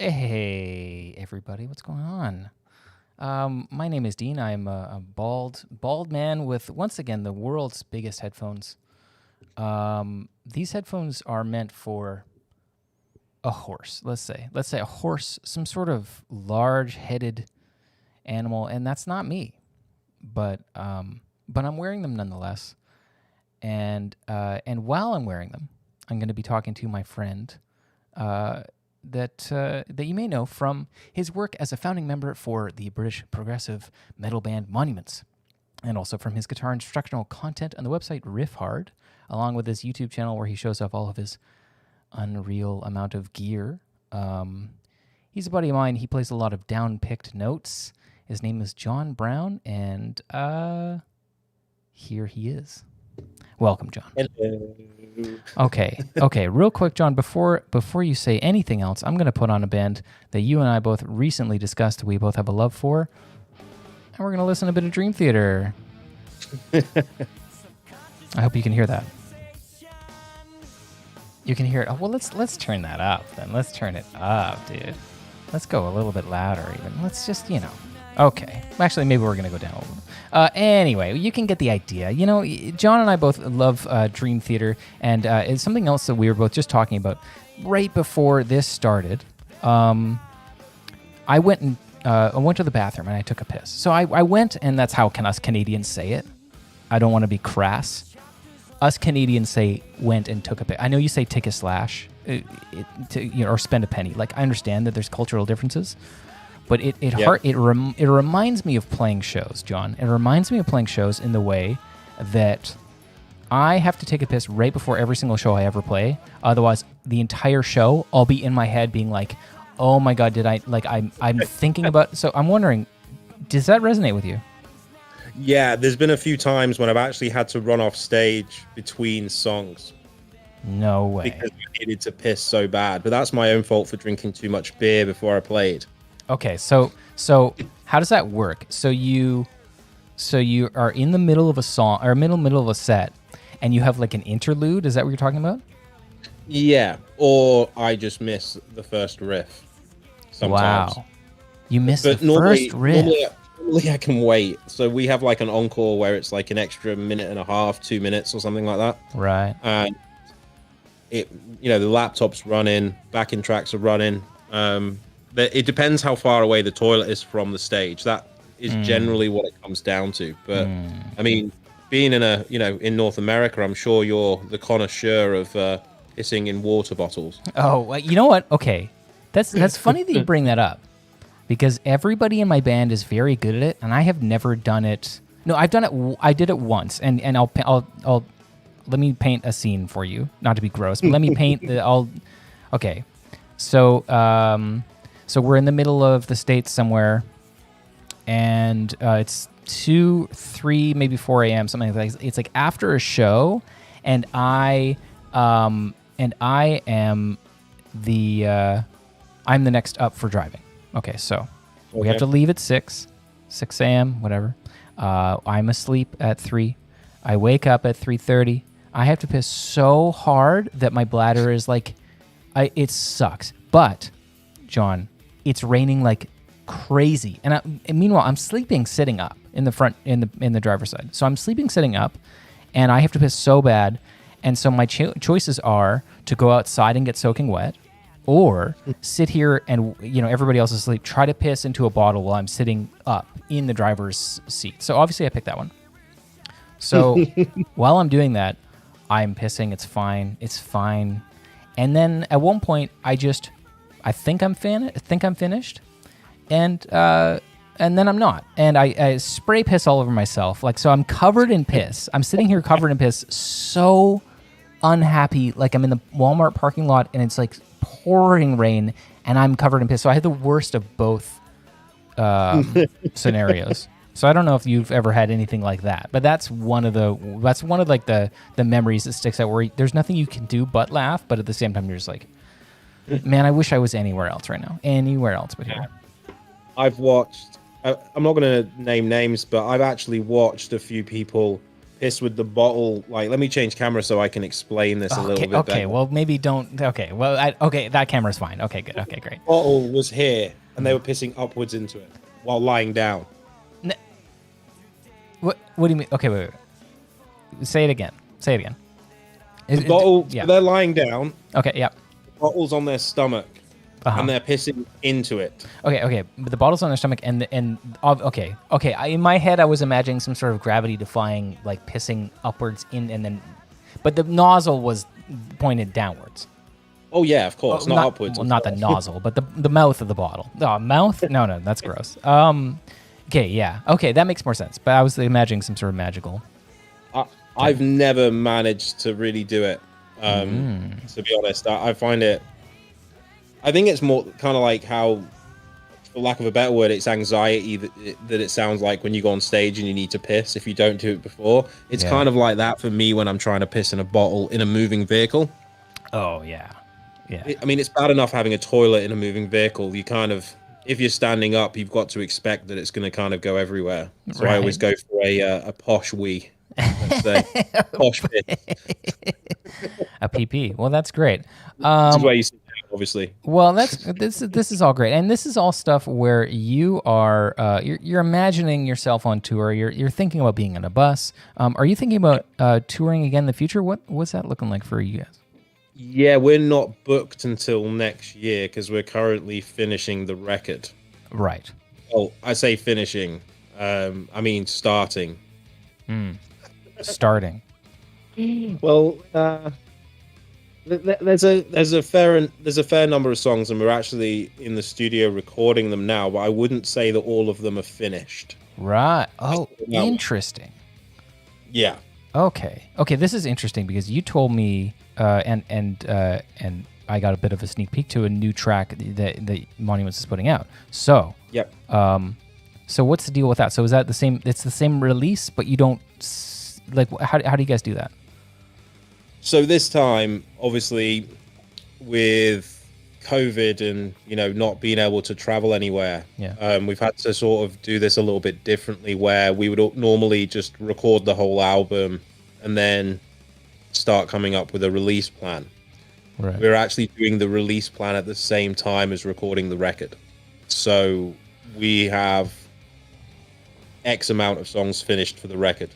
Hey, everybody, what's going on? My name is Dean. I'm a bald man with, once again, the world's biggest headphones. These headphones are meant for a horse, let's say a horse, some sort of large-headed animal, and that's not me. But I'm wearing them nonetheless. And while I'm wearing them, I'm going to be talking to my friend, that you may know from his work as a founding member for the British progressive metal band Monuments, and also from his guitar instructional content on the website Riffhard, along with his YouTube channel where he shows off all of his unreal amount of gear. He's a buddy of mine. He plays a lot of down-picked notes. His name is John Browne, and here he is. Welcome, John. Hello. Okay. Real quick, John, before you say anything else, I'm going to put on a band that you and I both recently discussed we both have a love for, and we're going to listen to a bit of Dream Theater. I hope you can hear that. You can hear it. Oh, well, let's turn that up then. Let's turn it up, dude. Let's go a little bit louder even. Let's just, Okay. Actually, maybe we're going to go down a little bit. Anyway, you can get the idea. John and I both love Dream Theater, and it's something else that we were both just talking about right before this started. I went to the bathroom and I took a piss. So I went, and that's how us Canadians say it. I don't want to be crass. Us Canadians say went and took a piss. I know you say take a slash, or spend a penny. Like, I understand that there's cultural differences. But it reminds me of playing shows, John. It reminds me of playing shows in the way that I have to take a piss right before every single show I ever play. Otherwise, the entire show, I'll be in my head being like, "Oh my God, did I like?" I'm thinking about. So I'm wondering, does that resonate with you? Yeah, there's been a few times when I've actually had to run off stage between songs. No way. Because I needed to piss so bad. But that's my own fault for drinking too much beer before I played. Okay, so how does that work? So you are in the middle of a song or middle of a set, and you have like an interlude. Is that what you're talking about? Yeah, or I just miss the first riff. Sometimes. Wow, you missed the first riff. Normally I can wait. So we have like an encore where it's like an extra minute and a half, 2 minutes or something like that. Right. And the laptop's running, backing tracks are running. It depends how far away the toilet is from the stage. That is generally what it comes down to. But I mean, being in North America, I'm sure you're the connoisseur of pissing in water bottles. Oh, well, you know what? Okay, that's funny that you bring that up, because everybody in my band is very good at it, and I have never done it. No, I've done it. I did it once, and I'll let me paint a scene for you. Not to be gross, but let me paint the. Okay, so. So we're in the middle of the States somewhere, and it's 2, 3, maybe 4 a.m., something like that. It's like after a show, and I'm the next up for driving. Okay, so we have to leave at 6 a.m., whatever. I'm asleep at 3. I wake up at 3:30. I have to piss so hard that my bladder is like, it sucks. But, John, it's raining like crazy, and meanwhile I'm sleeping sitting up in the front in the driver's side. So I'm sleeping sitting up, and I have to piss so bad, and so my choices are to go outside and get soaking wet, or sit here and everybody else is asleep, try to piss into a bottle while I'm sitting up in the driver's seat. So obviously I picked that one. So while I'm doing that, I'm pissing. It's fine. And then at one point I think I'm finished, and then I'm not, and I spray piss all over myself. Like, so I'm covered in piss. I'm sitting here covered in piss, so unhappy. Like, I'm in the Walmart parking lot, and it's like pouring rain, and I'm covered in piss. So I had the worst of both scenarios. So I don't know if you've ever had anything like that, but that's one of the memories that sticks out, where there's nothing you can do but laugh, but at the same time you're just like, man, I wish I was anywhere else right now. Anywhere else but here. I've watched, I'm not going to name names, but I've actually watched a few people piss with the bottle. Like, let me change camera so I can explain this a little bit better. Okay, well, maybe don't. Okay, well, that camera's fine. Okay, good. Okay, great. Bottle was here, and they were pissing upwards into it while lying down. What do you mean? Okay, wait. Say it again. The bottle, so they're lying down. Okay, yeah. The bottle's on their stomach, and they're pissing into it. Okay. But the bottle's on their stomach, and okay. In my head, I was imagining some sort of gravity-defying, like pissing upwards in, and then, but the nozzle was pointed downwards. Oh yeah, of course, not upwards. Well, not the nozzle, but the mouth of the bottle. Oh, mouth? No, that's gross. Okay, yeah. Okay, that makes more sense. But I was imagining some sort of magical. I've never managed to really do it. To be honest, I find it. I think it's more kind of like how, for lack of a better word, it's anxiety that it sounds like when you go on stage and you need to piss if you don't do it before. It's kind of like that for me when I'm trying to piss in a bottle in a moving vehicle. Oh yeah. I mean, it's bad enough having a toilet in a moving vehicle. You kind of, if you're standing up, you've got to expect that it's going to kind of go everywhere. So I always go for a posh wee. Let's say. Posh piss. A PP. Well, that's great. This is where you sit down, obviously. Well, this is all great, and this is all stuff where you are you're imagining yourself on tour. You're thinking about being on a bus. Are you thinking about touring again in the future? What's that looking like for you guys? Yeah, we're not booked until next year because we're currently finishing the record. Right. Oh, I say finishing. I mean starting. Starting. Well, there's a fair number of songs, and we're actually in the studio recording them now. But I wouldn't say that all of them are finished. Right. Oh, interesting. Yeah. Okay. This is interesting because you told me, and I got a bit of a sneak peek to a new track that Monuments is putting out. So. Yep. So what's the deal with that? So is that the same? It's the same release, but you don't like. How do you guys do that? So this time, obviously, with COVID and not being able to travel anywhere, we've had to sort of do this a little bit differently. Where we would normally just record the whole album and then start coming up with a release plan. Right. We're actually doing the release plan at the same time as recording the record. So we have X amount of songs finished for the record.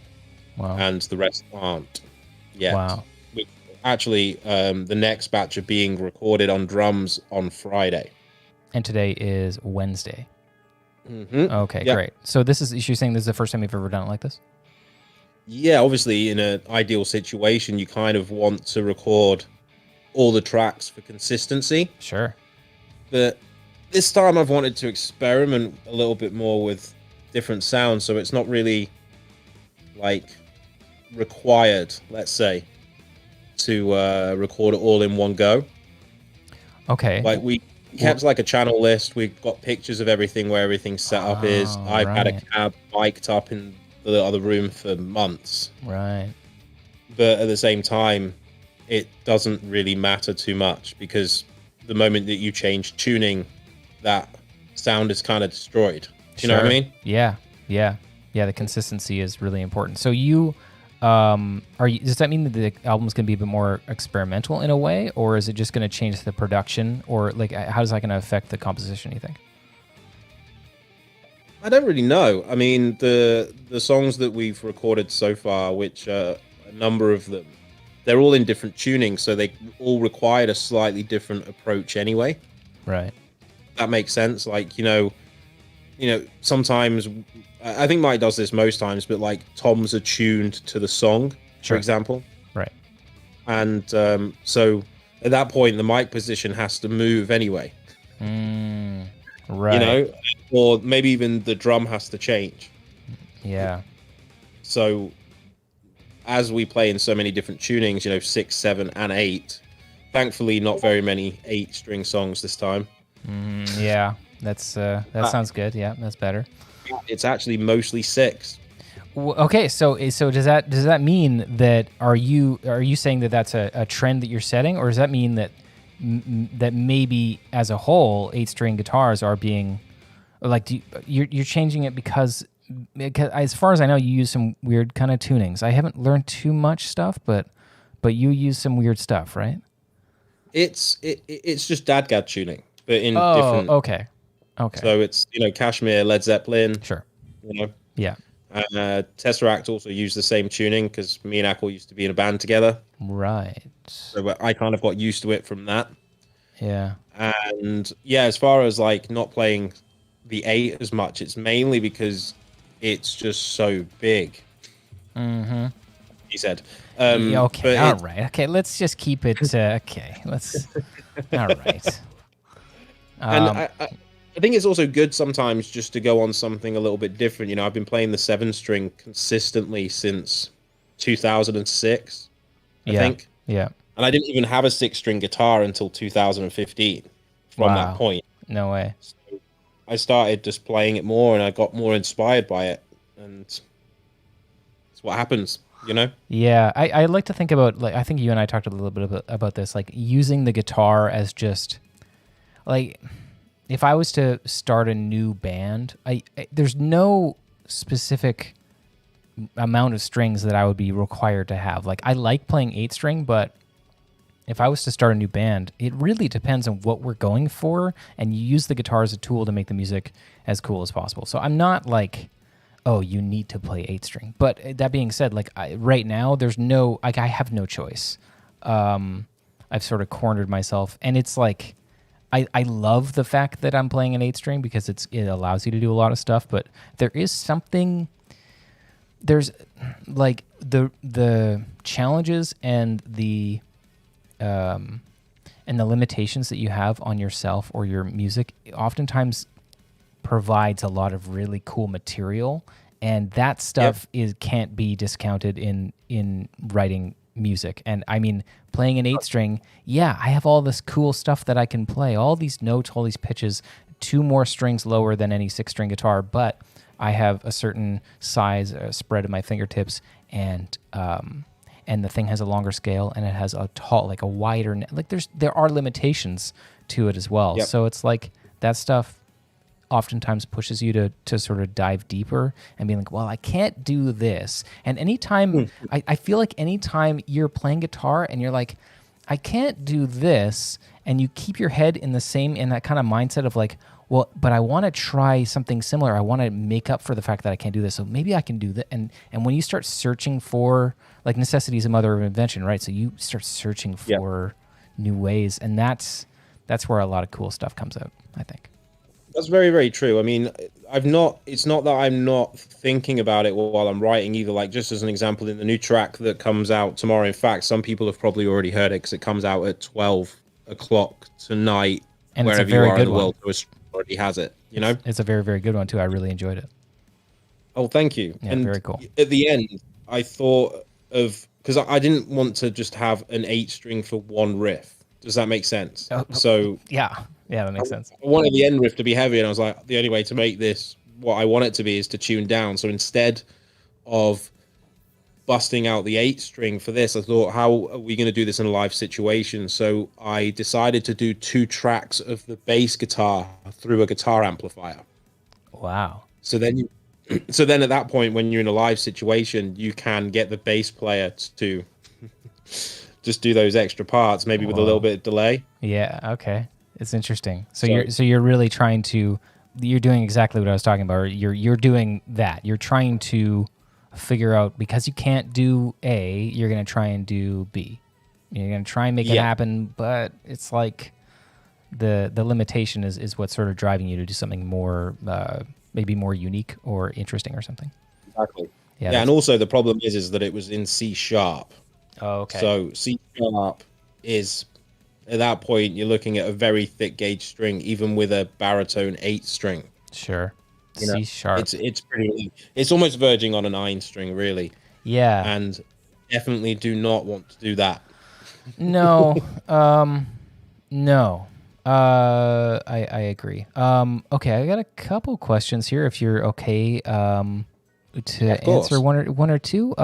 Wow. And the rest aren't yet. Wow. Actually, the next batch are being recorded on drums on Friday. And today is Wednesday. Mm-hmm. Okay, great. So you're saying this is the first time you've ever done it like this? Yeah, obviously in an ideal situation, you kind of want to record all the tracks for consistency. Sure. But this time I've wanted to experiment a little bit more with different sounds, so it's not really like required, let's say, to record it all in one go. Okay. Like we kept like a channel list. We've got pictures of everything where everything's set up is. I've had a cab mic'd up in the other room for months. Right. But at the same time, it doesn't really matter too much because the moment that you change tuning, that sound is kind of destroyed. Do you know what I mean? Yeah. The consistency is really important. So you does that mean that the album's going to be a bit more experimental in a way, or is it just going to change the production, or like how is that going to affect the composition, you think? I don't really know. I mean, the songs that we've recorded so far, which a number of them, they're all in different tunings, so they all required a slightly different approach anyway. Right. That makes sense. Like, sometimes I think Mike does this most times, but like toms are tuned to the song, for example. Right. And so at that point, the mic position has to move anyway. Right. Or maybe even the drum has to change. Yeah. So as we play in so many different tunings, 6, 7, and 8, thankfully not very many 8-string songs this time. Yeah. That sounds good. Yeah, that's better. It's actually mostly 6. Okay, so does that mean that are you saying that that's a trend that you're setting, or does that mean that that maybe as a whole 8-string guitars are being like you're changing it because because as far as I know, you use some weird kind of tunings. I haven't learned too much stuff, but you use some weird stuff, right? It's just dadgad tuning, but in Oh, different. okay. So it's Kashmir, Led Zeppelin, Sure. you know. Yeah. Tesseract also used the same tuning because me and Ackle used to be in a band together. Right. So I kind of got used to it from that. Yeah. And yeah, as far as like not playing the 8 as much, it's mainly because it's just so big. Mm-hmm. He said. Yeah, okay. But All right. Okay. Let's just keep it. Okay. Let's. All right. And I think it's also good sometimes just to go on something a little bit different. I've been playing the 7-string consistently since 2006, I think. Yeah. And I didn't even have a 6-string guitar until 2015 from that Wow. point. No way. So I started just playing it more and I got more inspired by it. And it's what happens, Yeah. I like to think about, like, I think you and I talked a little bit about this, like using the guitar as just, like, if I was to start a new band, there's no specific amount of strings that I would be required to have. Like, I like playing 8-string, but if I was to start a new band, it really depends on what we're going for, and you use the guitar as a tool to make the music as cool as possible. So I'm not like, oh, you need to play 8-string. But that being said, like, right now, there's no, like, I have no choice. I've sort of cornered myself, and it's like, I love the fact that I'm playing an 8-string because it allows you to do a lot of stuff, but there is something, there's like the challenges and the limitations that you have on yourself or your music oftentimes provides a lot of really cool material, and that stuff can't be discounted in writing music. And I mean, playing an 8-string, I have all this cool stuff that I can play, all these notes, all these pitches, 2 more strings lower than any 6-string guitar, but I have a certain size spread of my fingertips, and the thing has a longer scale, and it has a tall, like a wider, like there are limitations to it as well. So it's like that stuff oftentimes pushes you to sort of dive deeper and be like, well, I can't do this. And anytime, I feel like anytime you're playing guitar and you're like, I can't do this, and you keep your head in that kind of mindset of like, well, but I want to try something similar. I want to make up for the fact that I can't do this. So maybe I can do that. And when you start searching for, like, necessity is a mother of invention, right? So you start searching for new ways, and that's where a lot of cool stuff comes out, I think. That's very, very true. I mean, it's not that I'm not thinking about it while I'm writing either. Like, just as an example, in the new track that comes out tomorrow, in fact, some people have probably already heard it because it comes out at 12 o'clock tonight, and wherever it's a very you are good in the one. world. So it already has it, It's a very, very good one, too. I really enjoyed it. Oh, thank you. Yeah, and very cool. At the end, I thought of, because I didn't want to just have an 8-string for one riff. Does that make sense? So yeah, that makes sense. I wanted the end riff to be heavy, and I was like, the only way to make this what I want it to be is to tune down. So instead of busting out the 8-string for this, I thought, how are we going to do this in a live situation? So I decided to do 2 tracks of the bass guitar through a guitar amplifier. Wow. So then at that point, when you're in a live situation, you can get the bass player to just do those extra parts, maybe with a little bit of delay. Yeah. Okay. It's interesting. So you're really trying to, you're doing exactly what I was talking about. You're doing that. You're trying to figure out, because you can't do A, you're going to try and do B. You're going to try and make it happen, but it's like the limitation is what's sort of driving you to do something more, maybe more unique or interesting or something. Exactly. Yeah, and also the problem is that it was in C sharp. Oh, okay. So C sharp is, at that point, you're looking at a very thick gauge string, even with a baritone 8-string. Sure. C sharp. It's pretty. It's almost verging on a 9-string, really. Yeah. And definitely do not want to do that. No. No. I agree. Okay, I got a couple questions here, if you're okay to answer one or two.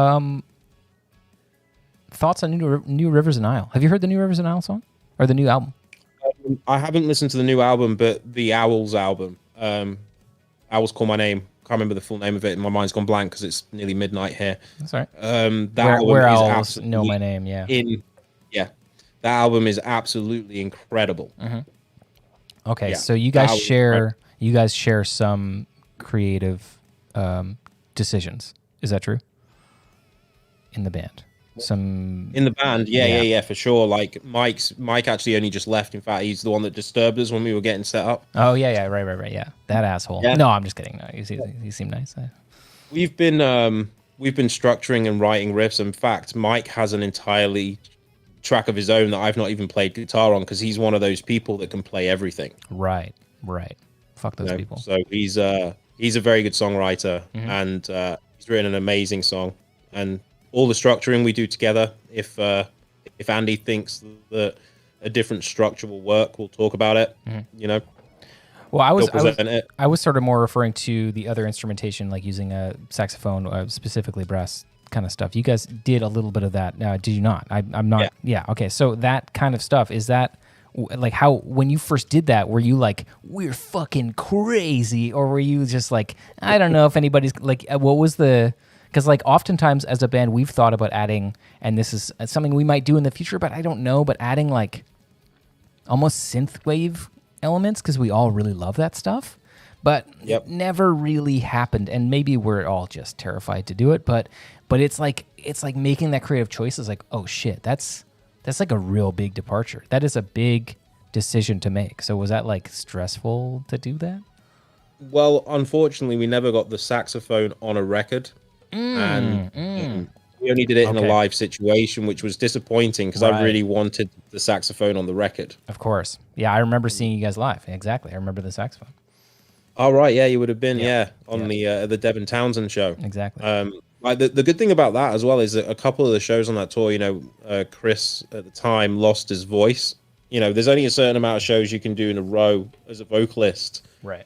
Thoughts on New Rivers and Isle? Have you heard the New Rivers and Isle song or the new album? I haven't listened to the new album, but the Owls album, Owls Call My Name, can't remember the full name of it. My mind's gone blank because it's nearly midnight here. That's all right. That album Where is Owls absolutely Know My Name, yeah. Yeah, that album is absolutely incredible. Okay, Yeah, so you guys share some creative decisions. Is that true? In the band, in the band, yeah, for sure. Like Mike actually only just left. In fact, he's the one that disturbed us when we were getting set up. Oh yeah, right, yeah. That asshole. Yeah. No, I'm just kidding. No, he seemed nice. We've been structuring and writing riffs. In fact, Mike has an entirely track of his own that I've not even played guitar on because he's one of those people that can play everything. Right. Fuck those people. So he's a very good songwriter, and he's written an amazing song. And all the structuring we do together. If Andy thinks that a different structure will work, we'll talk about it. You know. Well, I was sort of more referring to the other instrumentation, like using a saxophone, specifically brass kind of stuff. You guys did a little bit of that, did you not? I'm not. Yeah. Okay. So that kind of stuff, is that like how when you first did that, were you like, we're fucking crazy, or were you just like, I don't know if anybody's like, what was the? Because like oftentimes as a band, we've thought about adding, and this is something we might do in the future, but I don't know, but adding like almost synthwave elements because we all really love that stuff, but it never really happened. And maybe we're all just terrified to do it, but it's like making that creative choice is like, oh shit, that's like a real big departure. That is a big decision to make. So was that like stressful to do that? Well, unfortunately, we never got the saxophone on a record. And we only did it in a live situation, which was disappointing because I really wanted the saxophone on the record. Of course. Yeah, I remember seeing you guys live. Exactly. I remember the saxophone. Oh, right. Yeah, you would have been, on the Devin Townsend show. Exactly. Like the good thing about that as well is that a couple of the shows on that tour, Chris at the time lost his voice. There's only a certain amount of shows you can do in a row as a vocalist. Right.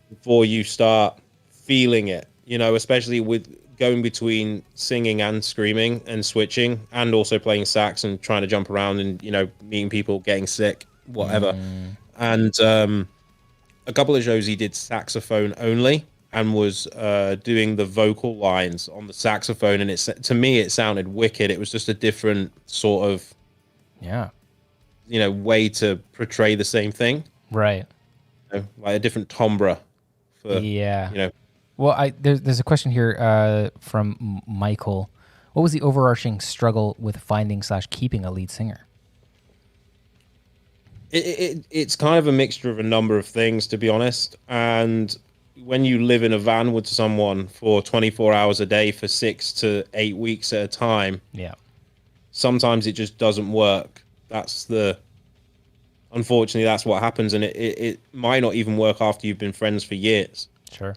Before you start feeling it, especially with going between singing and screaming and switching and also playing sax and trying to jump around and, meeting people, getting sick, whatever. And a couple of shows he did saxophone only and was doing the vocal lines on the saxophone. And to me, it sounded wicked. It was just a different sort of, way to portray the same thing. Right. Like a different timbre. Well, there's a question here from Michael. What was the overarching struggle with finding / keeping a lead singer? It's kind of a mixture of a number of things, to be honest. And when you live in a van with someone for 24 hours a day for 6 to 8 weeks at a time, sometimes it just doesn't work. Unfortunately, that's what happens. And it might not even work after you've been friends for years. Sure.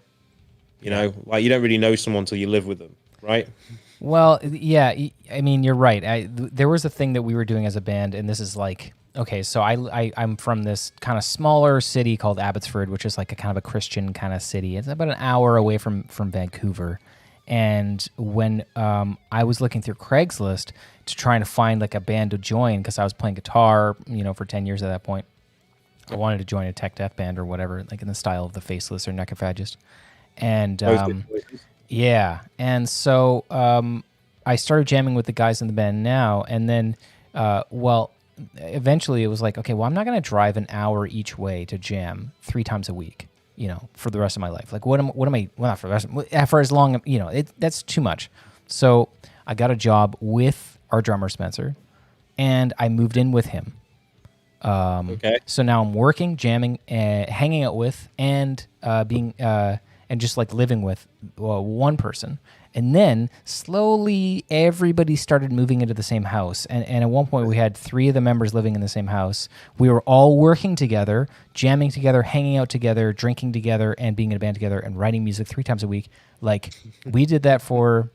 Like you don't really know someone until you live with them, right? Well, yeah, I mean, you're right. There was a thing that we were doing as a band, and this is like, okay, so I'm from this kind of smaller city called Abbotsford, which is like a kind of a Christian kind of city. It's about an hour away from Vancouver. And when I was looking through Craigslist to trying to find like a band to join, because I was playing guitar, for 10 years at that point, I wanted to join a tech death band or whatever, like in the style of the Faceless or Necrophagist. And and so I started jamming with the guys in the band now, and then eventually it was like, okay, well, I'm not going to drive an hour each way to jam 3 times a week, for the rest of my life. Like, what am I? Well, not for the rest. For as long, that's too much. So I got a job with our drummer Spencer, and I moved in with him. So now I'm working, jamming, hanging out with, and being. And just like living with one person. And then slowly everybody started moving into the same house. And at one point we had 3 of the members living in the same house. We were all working together, jamming together, hanging out together, drinking together, and being in a band together and writing music 3 times a week. Like we did that for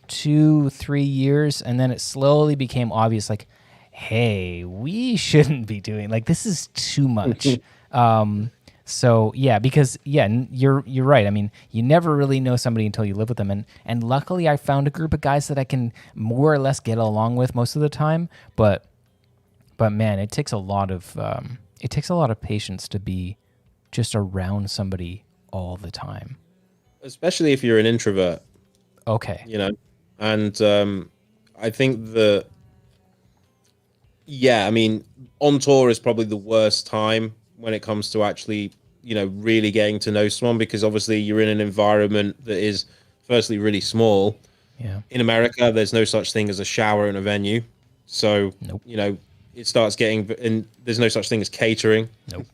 2-3 years. And then it slowly became obvious, like, hey, we shouldn't be doing, like, this is too much. So because you're right. I mean, you never really know somebody until you live with them, and luckily I found a group of guys that I can more or less get along with most of the time. But man, it takes a lot of patience to be just around somebody all the time. especially if you're an introvert. Okay. You know, and I think that, yeah, I mean, on tour is probably the worst time when it comes to actually, really getting to know someone, because obviously you're in an environment that is firstly really small. Yeah. In America, there's no such thing as a shower in a venue. So, Nope. it starts getting, and there's no such thing as catering. Nope.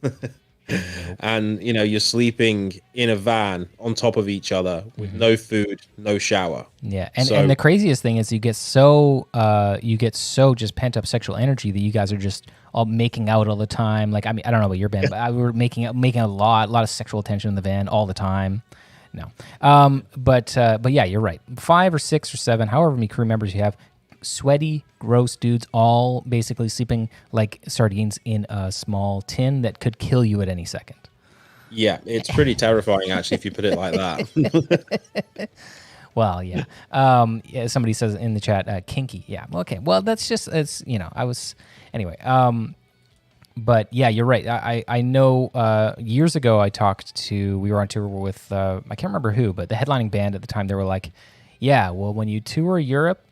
And, you're sleeping in a van on top of each other with no food, no shower. Yeah, and the craziest thing is you get so just pent up sexual energy that you guys are just all making out all the time. Like, I mean, I don't know about your band, but we were making a lot of sexual attention in the van all the time. No, but yeah, you're right. 5 or 6 or 7, however many crew members you have, sweaty, gross dudes, all basically sleeping like sardines in a small tin that could kill you at any second. Yeah, it's pretty terrifying, actually, if you put it like that. Well, yeah. Yeah, somebody says in the chat, kinky. Yeah. Okay. Well, that's just, anyway. But yeah, you're right. I know years ago we were on tour with, I can't remember who, but the headlining band at the time, they were like, yeah, well, when you tour Europe,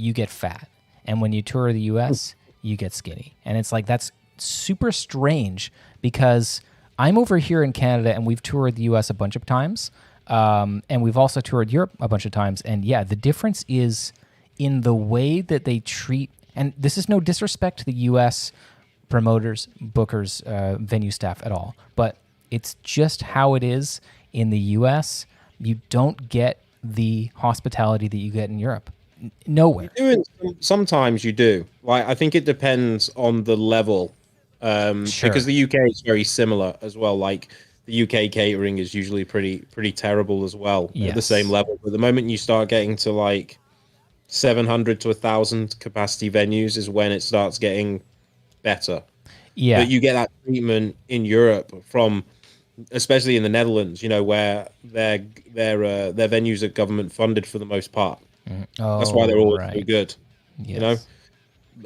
you get fat. And when you tour the US, you get skinny. And it's like, that's super strange because I'm over here in Canada and we've toured the US a bunch of times. And we've also toured Europe a bunch of times. And yeah, the difference is in the way that they treat, and this is no disrespect to the US promoters, bookers, venue staff at all, but it's just how it is in the US. You don't get the hospitality that you get in Europe. Nowhere. Sometimes you do. Like, I think it depends on the level. Sure. Because the UK is very similar as well. Like, the UK catering is usually pretty terrible as well. Yes. At the same level. But the moment you start getting to like 700 to 1,000 capacity venues is when it starts getting better. Yeah. But you get that treatment in Europe from, especially in the Netherlands, where their venues are government funded for the most part. Oh, that's why they're always right. so good. Yes.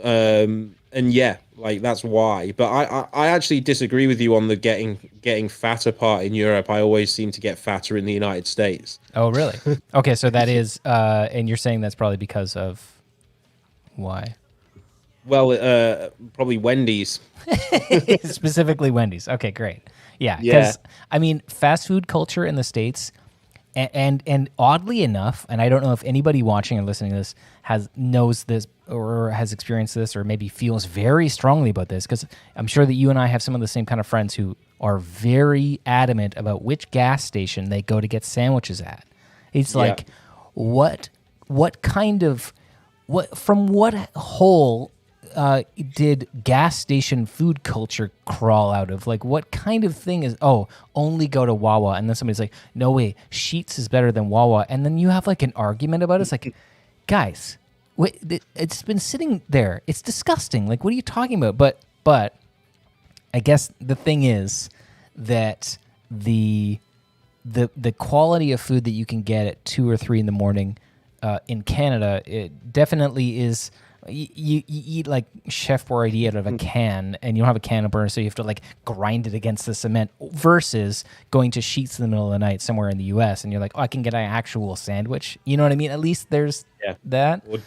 And yeah, like, that's why. But I actually disagree with you on the getting fatter part in Europe. I always seem to get fatter in the United States. Oh, really? Okay, so that is, and you're saying that's probably because of why? Well, probably Wendy's. Specifically Wendy's. Okay, great. Yeah, because I mean, fast food culture in the States, and oddly enough, and I don't know if anybody watching or listening to this knows this or has experienced this or maybe feels very strongly about this, because I'm sure that you and I have some of the same kind of friends who are very adamant about which gas station they go to get sandwiches at. It's like, what from what hole did gas station food culture crawl out of? Like, what kind of thing is, only go to Wawa? And then somebody's like, no way, Sheetz is better than Wawa. And then you have like an argument about it. It's like, guys, wait, it's been sitting there. It's disgusting. Like, what are you talking about? But I guess the thing is that the quality of food that you can get at 2 or 3 in the morning in Canada, it definitely is. You eat like Chef Boyardee out of a can, and you don't have a can opener, so you have to like grind it against the cement, versus going to Sheetz in the middle of the night somewhere in the U.S. and you're like, I can get an actual sandwich. You know what I mean? At least there's that. Or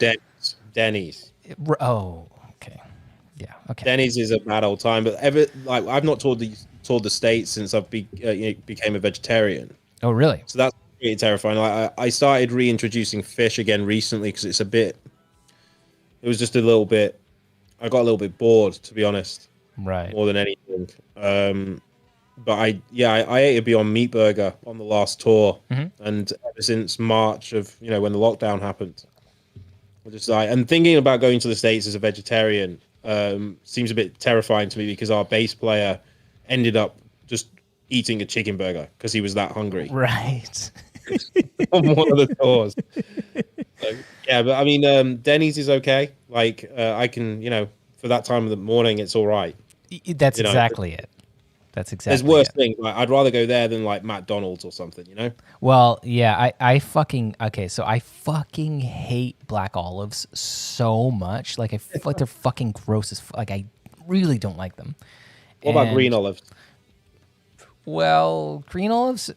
Denny's. Oh, okay. Yeah, okay. Denny's is a bad old time, but I've not toured the States since I became a vegetarian. Oh, really? So that's pretty terrifying. I started reintroducing fish again recently because it was just a little bit, I got a little bit bored, to be honest. Right. More than anything. But I ate a Beyond Meat burger on the last tour. Mm-hmm. And ever since March of, when the lockdown happened, I just and thinking about going to the States as a vegetarian seems a bit terrifying to me, because our bass player ended up just eating a chicken burger because he was that hungry. Right. On one of the tours. Yeah, but I mean, Denny's is okay. Like, I can, for that time of the morning, it's all right. That's exactly it. That's exactly. There's worse things. Like, I'd rather go there than like McDonald's or something, Well, yeah, I fucking hate black olives so much. Like, I feel like they're fucking gross as like, I really don't like them. What about green olives? Well, green olives,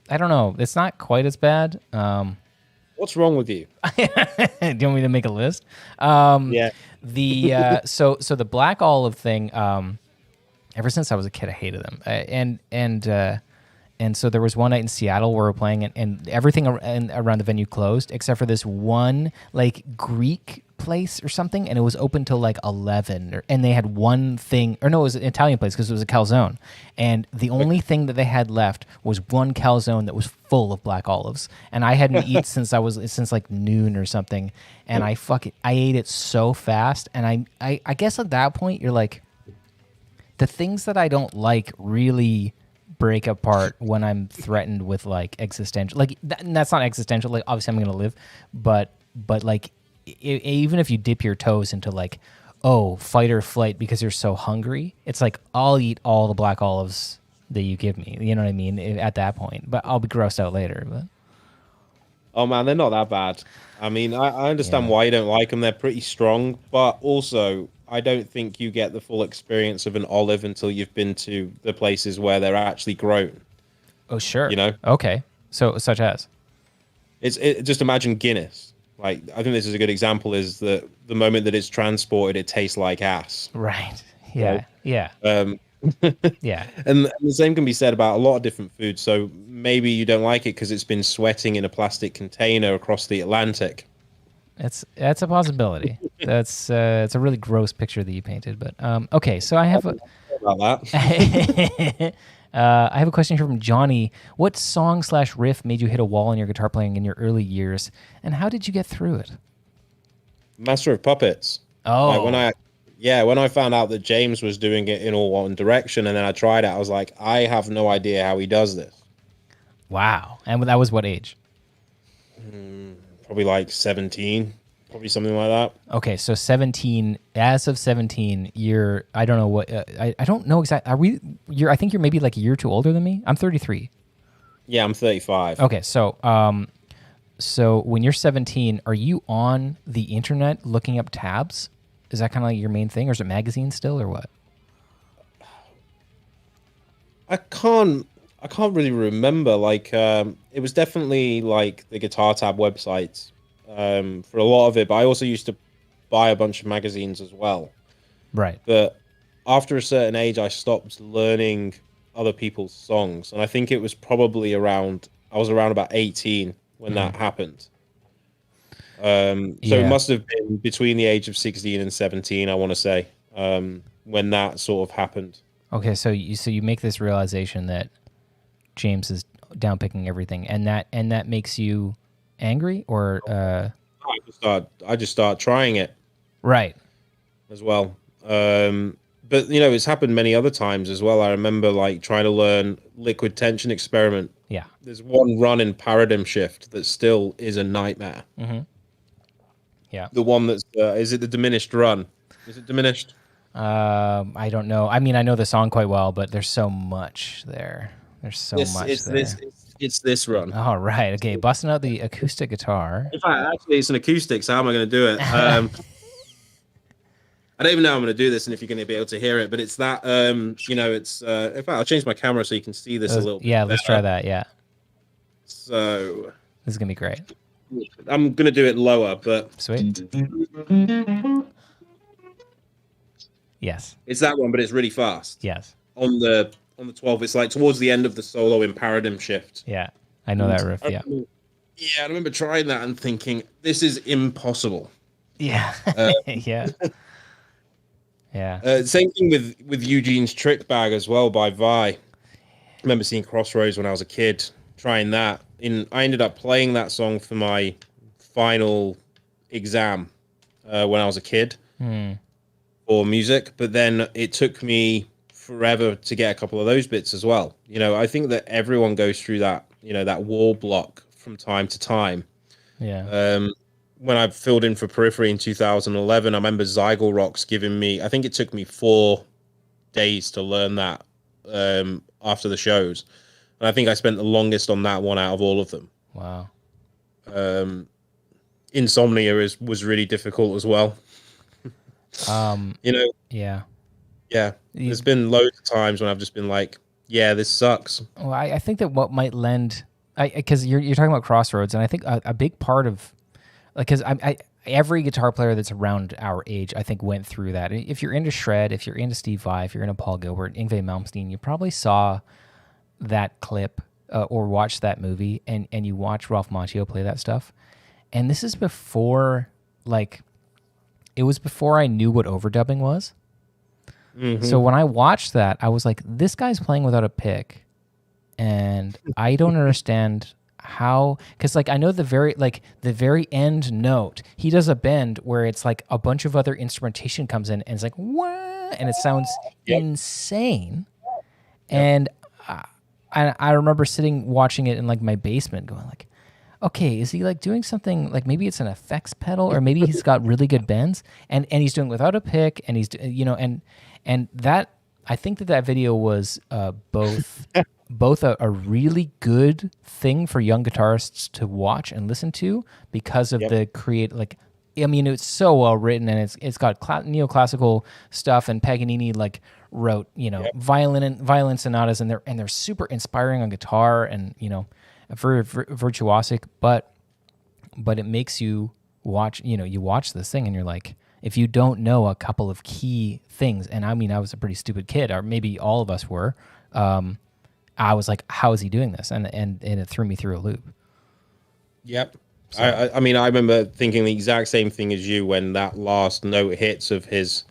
I don't know. It's not quite as bad. What's wrong with you? Do you want me to make a list? Yeah. The so the black olive thing. Ever since I was a kid, I hated them. And so there was one night in Seattle where we were playing, and everything around the venue closed except for this one like Greek place or something, and it was open till like 11. And they had one thing, or no, it was an Italian place because it was a calzone, and the only thing that they had left was one calzone that was full of black olives, and I hadn't eaten since like noon or something, and I ate it so fast, and I guess at that point you're like, the things that I don't like really break apart when I'm threatened with like existential, like and that's not existential. Like obviously I'm gonna live, but like even if you dip your toes into like, oh, fight or flight because you're so hungry, it's like I'll eat all the black olives that you give me. You know what I mean? At that point, but I'll be grossed out later. But Oh man, they're not that bad. I mean, I understand why you don't like them. They're pretty strong, but also I don't think you get the full experience of an olive until you've been to the places where they're actually grown. oh sure, You know? okay. So such as Just imagine Guinness. Like, I think this is a good example. Is that the moment that it's transported, it tastes like ass. right? Yeah, Right. yeah, Um, yeah. and the same can be said about a lot of different foods. So maybe you don't like it because it's been sweating in a plastic container across the Atlantic. That's a possibility. That's it's a really gross picture that you painted. But okay, so I have About that. I have a question here from Johnny. What song/riff made you hit a wall in your guitar playing in your early years, and how did you get through it? Master of Puppets. Oh, Like when I found out that James was doing it in all one direction, and then I tried it, I was like, I have no idea how he does this. wow! And that was what age? Probably like 17, probably something like that. Okay, so 17. As of 17, you're. I don't know what. I don't know exactly. Are we? I think you're maybe like a year or two older than me. I'm 33. Yeah, I'm 35. Okay, so when you're 17, are you on the internet looking up tabs? Is that kind of like your main thing, or is it magazines still, or what? I can't really remember. Like, it was definitely like the Guitar Tab websites for a lot of it, but I also used to buy a bunch of magazines as well. Right. But after a certain age, I stopped learning other people's songs, and I think it was probably I was around about 18 when that happened. So Yeah. it must have been between the age of 16 and 17, I want to say, when that sort of happened. Okay, so you make this realization that James is downpicking everything, and that makes you angry, or I just start trying it right? as well. But you know, it's happened many other times as well. I remember like trying to learn liquid tension experiment. Yeah. There's one run in Paradigm Shift that still is a nightmare. Mm-hmm. Yeah. The one that's is it the diminished run? Is it diminished? I don't know. I mean, I know the song quite well, but there's so much there. There's so much there. It's this run. All right. Okay. Busting out the acoustic guitar. In fact, actually, it's an acoustic. So how am I going to do it? I don't even know how I'm going to do this, and if you're going to be able to hear it. But it's that. You know, it's. In fact, I'll change my camera so you can see this a little bit. Yeah. Let's try that. Yeah. So This is gonna be great. I'm going to do it lower, but Sweet. Yes. it's that one, but it's really fast. Yes. On the 12, it's like towards the end of the solo in Paradigm Shift. Yeah. I know that riff. Yeah. Yeah, I remember trying that and thinking, this is impossible. Yeah. Yeah. Yeah. Same thing with Eugene's Trick Bag as well by Vi. I remember seeing Crossroads when I was a kid, trying that. I ended up playing that song for my final exam when I was a kid for music, but then it took me forever to get a couple of those bits as well. You know, I think that everyone goes through that, you know, that wall block from time to time. Yeah. When I filled in for Periphery in 2011, I remember Zygle Rocks giving me, I think it took me 4 days to learn that after the shows. And I think I spent the longest on that one out of all of them. Wow. Insomnia was really difficult as well. You know, Yeah. yeah. There's been loads of times when I've just been like, yeah, this sucks. Well, I think that what might lend because you're talking about Crossroads, and I think a big part of, like, because every guitar player that's around our age, I think, went through that. If you're into shred, if you're into Steve Vai, if you're into Paul Gilbert, Yngwie Malmsteen, you probably saw that clip or watched that movie, and you watch Ralph Macchio play that stuff. And this is before, like, it was before I knew what overdubbing was. Mm-hmm. So when I watched that, I was like, this guy's playing without a pick, and I don't understand how, because, like, I know the very end note, he does a bend where it's like a bunch of other instrumentation comes in, and it's like, what? And it sounds insane. And I remember watching it in, like, my basement going, like, okay, is he, like, doing something, like, maybe it's an effects pedal, or maybe he's got really good bends, and he's doing it without a pick, and he's, and that, I think that video was both a really good thing for young guitarists to watch and listen to because of the it's so well written, and it's got neoclassical stuff, and Paganini, like, wrote, violin sonatas, and they're super inspiring on guitar, and, very virtuosic, but it makes you watch, you watch this thing and you're like, if you don't know a couple of key things, and I mean, I was a pretty stupid kid, or maybe all of us were, I was like, how is he doing this? And it threw me through a loop. Yep. So, I mean, I remember thinking the exact same thing as you when that last note hits of his,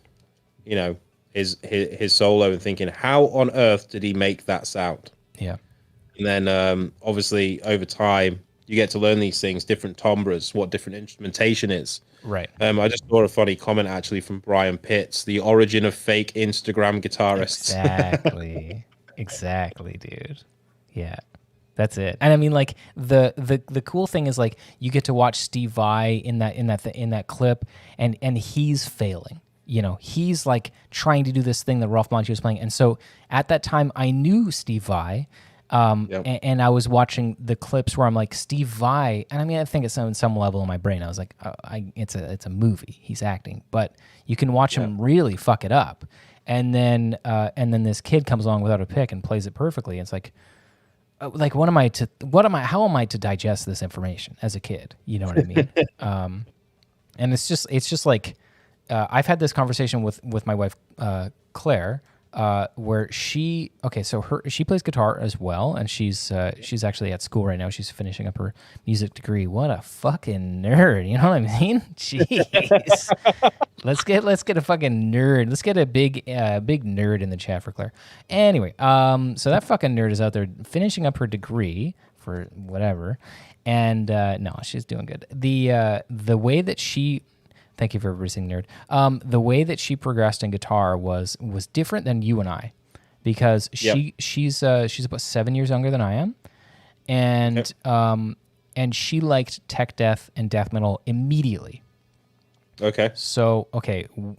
his solo, and thinking, how on earth did he make that sound? Yeah. And then obviously over time you get to learn these things, different timbres, what different instrumentation is. Right. I just saw a funny comment actually from Brian Pitts, the origin of fake Instagram guitarists. Exactly, dude. Yeah. That's it. And I mean, like, the cool thing is, like, you get to watch Steve Vai in that clip, and he's failing. He's, like, trying to do this thing that Ralph Macchio was playing. And so at that time I knew Steve Vai. And I was watching the clips where I'm like, Steve Vai, and I mean, I think it's on some level in my brain, I was like, it's a movie, he's acting, but you can watch him really fuck it up, and then this kid comes along without a pick and plays it perfectly. It's like how am I to digest this information as a kid? You know what I mean? And it's just like, I've had this conversation with my wife, Claire, where she plays guitar as well, and she's actually at school right now. She's finishing up her music degree. What a fucking nerd, you know what I mean? Jeez. let's get a fucking nerd. Let's get a big nerd in the chat for Claire. Anyway, so that fucking nerd is out there finishing up her degree for whatever, and no, she's doing good. The way that she, thank you for everything, nerd. The way that she progressed in guitar was different than you and I, because she's about 7 years younger than I am, and she liked tech death and death metal immediately. Okay. So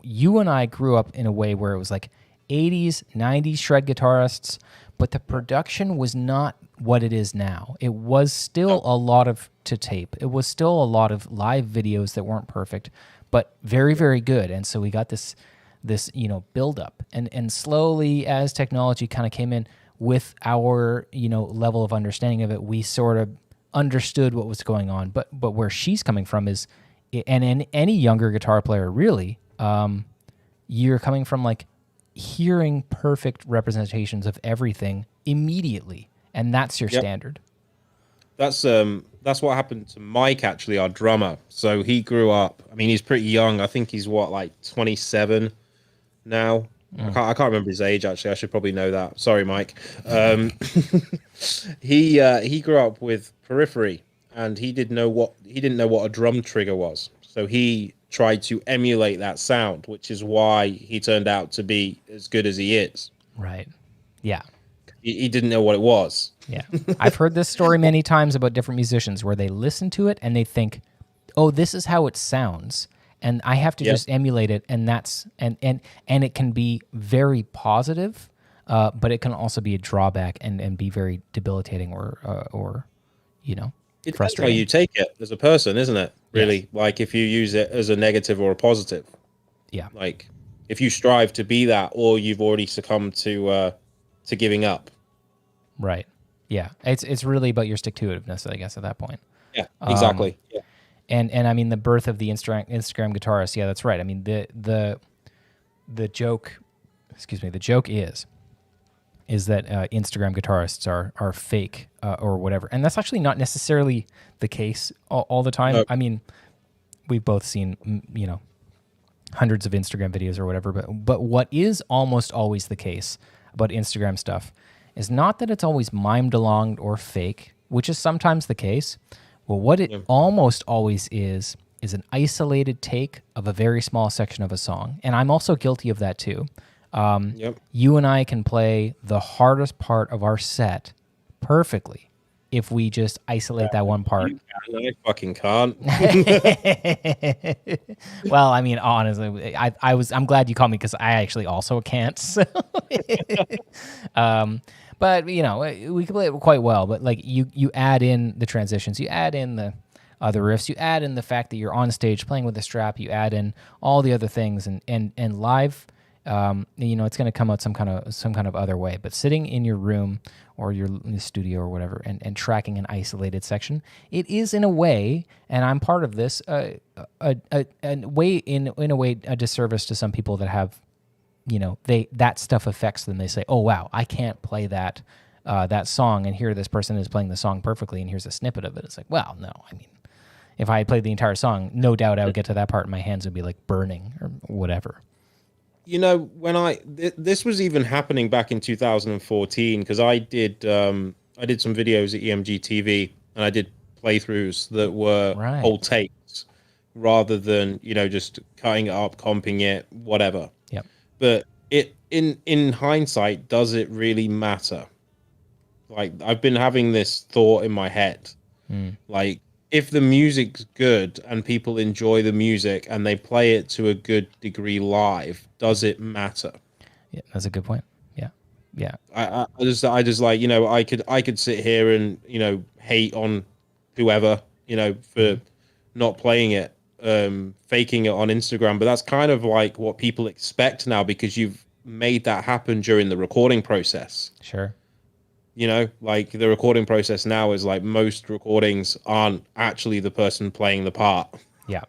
you and I grew up in a way where it was like 80s, 90s shred guitarists, but the production was not what it is now. It was still a lot to tape. It was still a lot of live videos that weren't perfect, but very, very good. And so we got this build up, and slowly, as technology kind of came in with our, level of understanding of it, we sort of understood what was going on. But where she's coming from is, and in any younger guitar player, really, you're coming from, like, hearing perfect representations of everything immediately, and that's your standard. That's what happened to Mike, actually, our drummer. So he grew up, I mean, he's pretty young. I think he's like 27 now. I can't remember his age, actually. I should probably know that. Sorry, Mike. He grew up with Periphery, and he didn't know what a drum trigger was. So he tried to emulate that sound, which is why he turned out to be as good as he is. Right. Yeah. He didn't know what it was. Yeah. I've heard this story many times about different musicians where they listen to it and they think, oh, this is how it sounds, and I have to just emulate it, and that's and it can be very positive, but it can also be a drawback and be very debilitating or It's frustrating. how you take it as a person, isn't it? Really, like if you use it as a negative or a positive. Yeah. Like if you strive to be that, or you've already succumbed to giving up. Right. Yeah, it's really about your stick-to-itiveness, I guess, at that point. Yeah, exactly. Yeah. And I mean, the birth of the Instagram guitarist. Yeah, that's right. I mean, the joke, excuse me, the joke is that Instagram guitarists are fake or whatever, and that's actually not necessarily the case all the time. No. I mean, we've both seen hundreds of Instagram videos or whatever, but what is almost always the case about Instagram stuff is not that it's always mimed along or fake, which is sometimes the case. Well, what it almost always is an isolated take of a very small section of a song. And I'm also guilty of that too. You and I can play the hardest part of our set perfectly if we just isolate that one part. I fucking can't. Well, I mean, honestly, I'm glad you called me because I actually also can't. So. But we can play it quite well. But like you add in the transitions, you add in the other riffs, you add in the fact that you're on stage playing with a strap, you add in all the other things, and live, it's going to come out some kind of other way. But sitting in your room or your studio or whatever, and tracking an isolated section, it is in a way, and I'm part of this, a disservice to some people that have. That stuff affects them. They say, "Oh wow, I can't play that song," and here this person is playing the song perfectly, and here's a snippet of it. It's like, well, no, I mean, if I played the entire song, no doubt I would get to that part, and my hands would be like burning or whatever. When this was even happening back in 2014, because I did some videos at EMG TV, and I did playthroughs that were whole takes rather than just cutting it up, comping it, whatever. Yep. But in hindsight, does it really matter? Like, I've been having this thought in my head. Like, if the music's good and people enjoy the music and they play it to a good degree live, does it matter? Yeah, that's a good point. Yeah. I just like, I could sit here and hate on whoever for not playing it, faking it on Instagram, but that's kind of like what people expect now because you've made that happen during the recording process. Sure. Like the recording process now is like most recordings aren't actually the person playing the part. Yeah.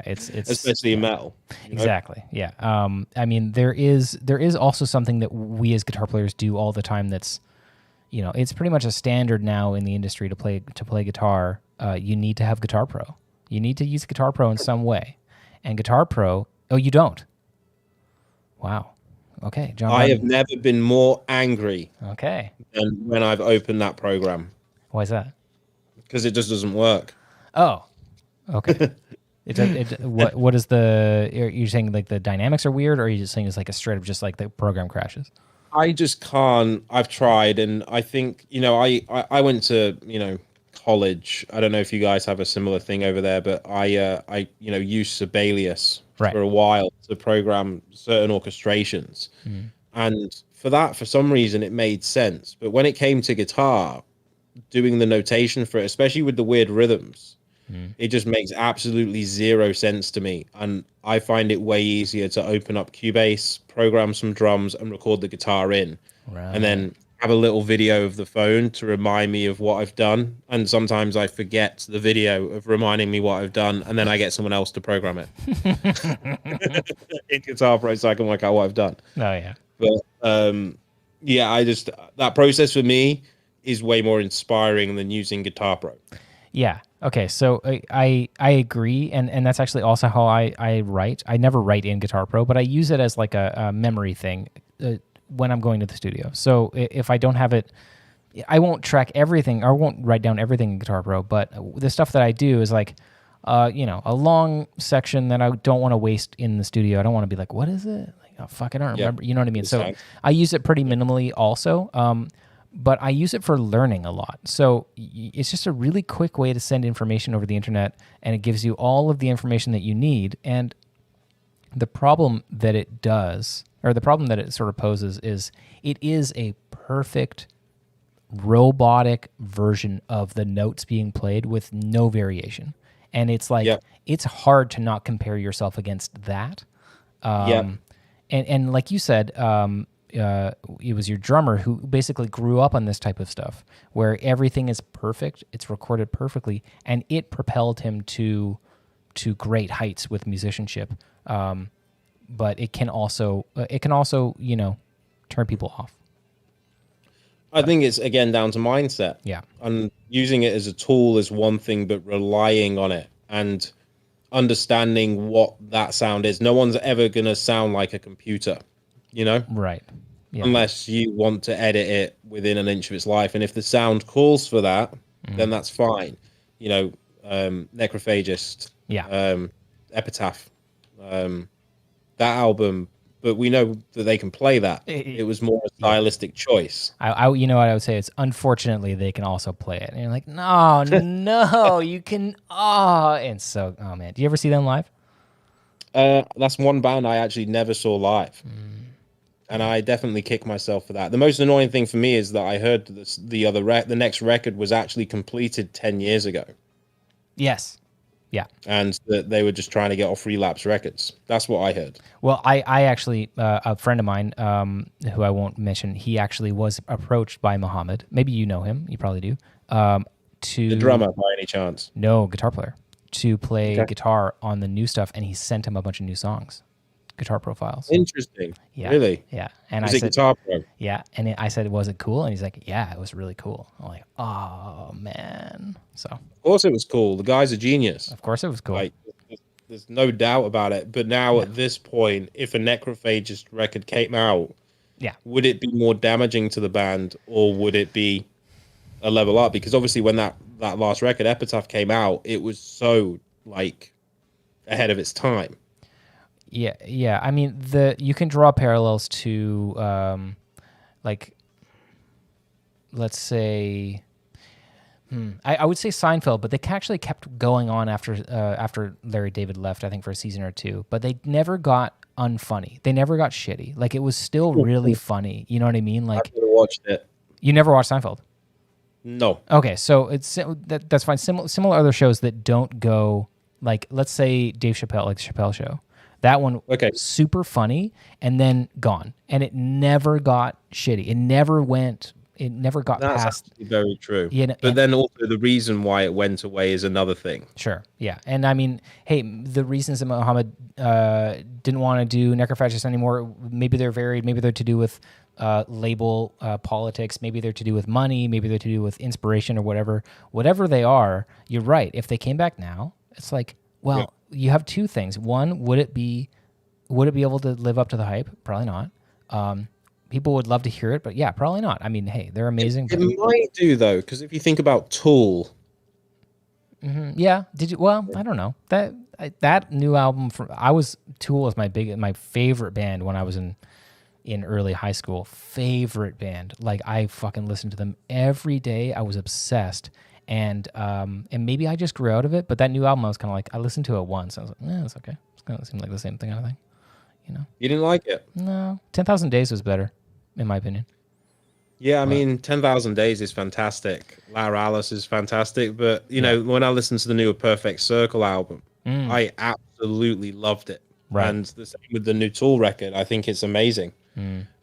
It's especially in metal. Exactly. Yeah. I mean, there is also something that we as guitar players do all the time. That's, it's pretty much a standard now in the industry to play guitar. You need to have Guitar Pro. You need to use Guitar Pro in some way. And Guitar Pro, you don't. Wow. Okay, John. I have never been more angry. Okay. Than when I've opened that program. Why is that? Because it just doesn't work. Oh. Okay. What is the? Are you saying like the dynamics are weird, or are you just saying it's like a straight up just like the program crashes? I just can't. I've tried, and I think I went to college. I don't know if you guys have a similar thing over there, but I used Sibelius for a while to program certain orchestrations, and for some reason it made sense. But when it came to guitar, doing the notation for it, especially with the weird rhythms, it just makes absolutely zero sense to me. And I find it way easier to open up Cubase, program some drums, and record the guitar in, and then have a little video of the phone to remind me of what I've done. And sometimes I forget the video of reminding me what I've done, and then I get someone else to program it in Guitar Pro so I can work out what I've done. Oh yeah. But that process for me is way more inspiring than using Guitar Pro. Yeah. Okay. So I agree, and that's actually also how I write. I never write in Guitar Pro, but I use it as like a memory thing when I'm going to the studio. So if I don't have it, I won't track everything, or I won't write down everything in Guitar Pro. But the stuff that I do is like, a long section that I don't want to waste in the studio. I don't want to be like, what is it? Like, oh fuck, I don't remember. You know what I mean? So I use it pretty minimally also. But I use it for learning a lot. So it's just a really quick way to send information over the internet, and it gives you all of the information that you need. And the problem that it does, or the problem that it sort of poses, is it is a perfect robotic version of the notes being played with no variation. And it's like, it's hard to not compare yourself against that. And like you said, it was your drummer who basically grew up on this type of stuff, where everything is perfect, it's recorded perfectly, and it propelled him to great heights with musicianship. But it can also turn people off. I think it's again down to mindset. Yeah. And using it as a tool is one thing, but relying on it and understanding what that sound is. No one's ever going to sound like a computer, Right. Yeah. unless you want to edit it within an inch of its life. And if the sound calls for that, then that's fine. Necrophagist, Epitaph, that album, but we know that they can play that. It was more a stylistic choice. You know what I would say is, unfortunately, they can also play it. And you're like, no, you can. And so, oh man, do you ever see them live? That's one band I actually never saw live. And I definitely kick myself for that. The most annoying thing for me is that I heard the next record was actually completed 10 years ago. Yes. Yeah. And that they were just trying to get off Relapse Records. That's what I heard. Well, I actually, a friend of mine, who I won't mention, he actually was approached by Muhammad. Maybe you know him. You probably do. The drummer, by any chance? No, guitar player. To play guitar on the new stuff, and he sent him a bunch of new songs, guitar profiles. Interesting. Yeah. Really? Yeah. And was I it said, Guitar Pro? Yeah. And I said, was it cool? And he's like, yeah, it was really cool. I'm like, oh man. So of course it was cool. The guy's a genius. Of course it was cool. Like, there's no doubt about it. But now at this point, if a Necrophagist record came out, would it be more damaging to the band, or would it be a level up? Because obviously when that last record, Epitaph, came out, it was so like ahead of its time. Yeah. I mean, you can draw parallels to like, let's say, I would say Seinfeld, but they actually kept going on after Larry David left, I think, for a season or two. But they never got unfunny. They never got shitty. Like, it was still really funny. You know what I mean? Like, I've never watched it. You never watched Seinfeld? No. Okay, so that's fine. Similar other shows that don't go, like, let's say Dave Chappelle, like the Chappelle Show. That one, super funny, and then gone. And it never got shitty. It never got That's past. Very true. You know, but then also the reason why it went away is another thing. Sure. Yeah. And I mean, hey, the reasons that Muhammad didn't want to do Necrophagist anymore, maybe they're varied. Maybe they're to do with label politics. Maybe they're to do with money. Maybe they're to do with inspiration or whatever. Whatever they are, you're right. If they came back now, it's like, well, you have two things. One, would it be able to live up to the hype? Probably not. People would love to hear it, but yeah, probably not. I mean, hey, they're amazing. It might do, though, because if you think about Tool. Yeah. Did you? Well, I don't know. That new album Tool was my favorite band when I was in early high school. Favorite band. Like, I fucking listened to them every day. I was obsessed. And maybe I just grew out of it, but that new album, I was kind of like, I listened to it once. I was like, it's okay. It's kind of seemed like the same thing, I think. You didn't like it? No. 10,000 Days was better, in my opinion. Yeah, I mean, 10,000 Days is fantastic. Lara Alice is fantastic. But, you know, when I listened to the new Perfect Circle album, I absolutely loved it. Right. And the same with the new Tool record. I think it's amazing.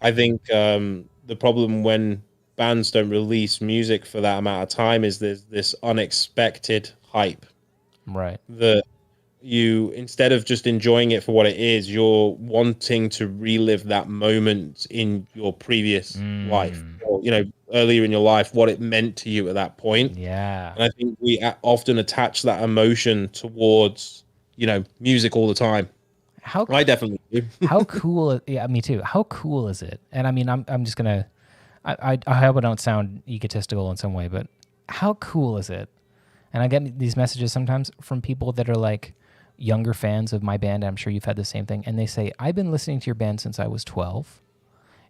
I think the problem when bands don't release music for that amount of time is there's this unexpected hype. Right. That you, instead of just enjoying it for what it is, you're wanting to relive that moment in your previous life, or, earlier in your life, what it meant to you at that point. Yeah. And I think we often attach that emotion towards, music all the time. I definitely do. How cool? Yeah, me too. How cool is it? And I mean, I'm just gonna. I hope I don't sound egotistical in some way, but how cool is it? And I get these messages sometimes from people that are like younger fans of my band. I'm sure you've had the same thing. And they say, I've been listening to your band since I was 12,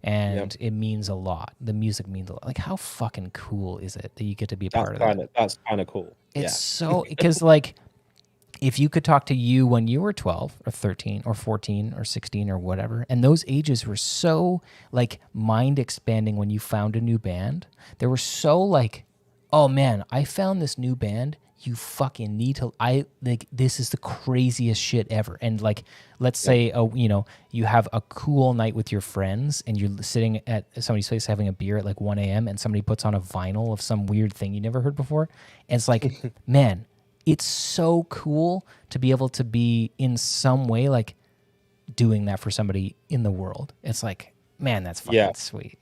and it means a lot. The music means a lot. Like, how fucking cool is it that you get to be a part of that? That's kind of cool. It's so, because like, if you could talk to you when you were 12 or 13 or 14 or 16 or whatever, and those ages were so like mind expanding when you found a new band, they were so like, oh man, I found this new band you fucking need to. This is the craziest shit ever. And like, let's say, you have a cool night with your friends, and you're sitting at somebody's place having a beer at like 1 a.m. and somebody puts on a vinyl of some weird thing you never heard before, and it's like, man, it's so cool to be able to be in some way like doing that for somebody in the world. It's like, man, that's fucking sweet.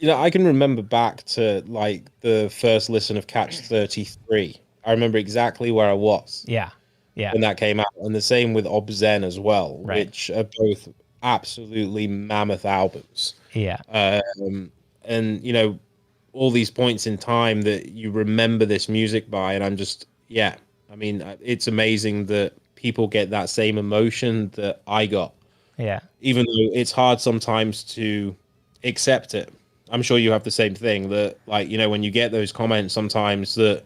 I can remember back to like the first listen of Catch 33. I remember exactly where I was. Yeah. When that came out. And the same with Obscene as well, Right. which are both absolutely mammoth albums. Yeah. And, all these points in time that you remember this music by. And I'm just, I mean, it's amazing that people get that same emotion that I got. Yeah. Even though it's hard sometimes to accept it. I'm sure you have the same thing that, like, when you get those comments sometimes that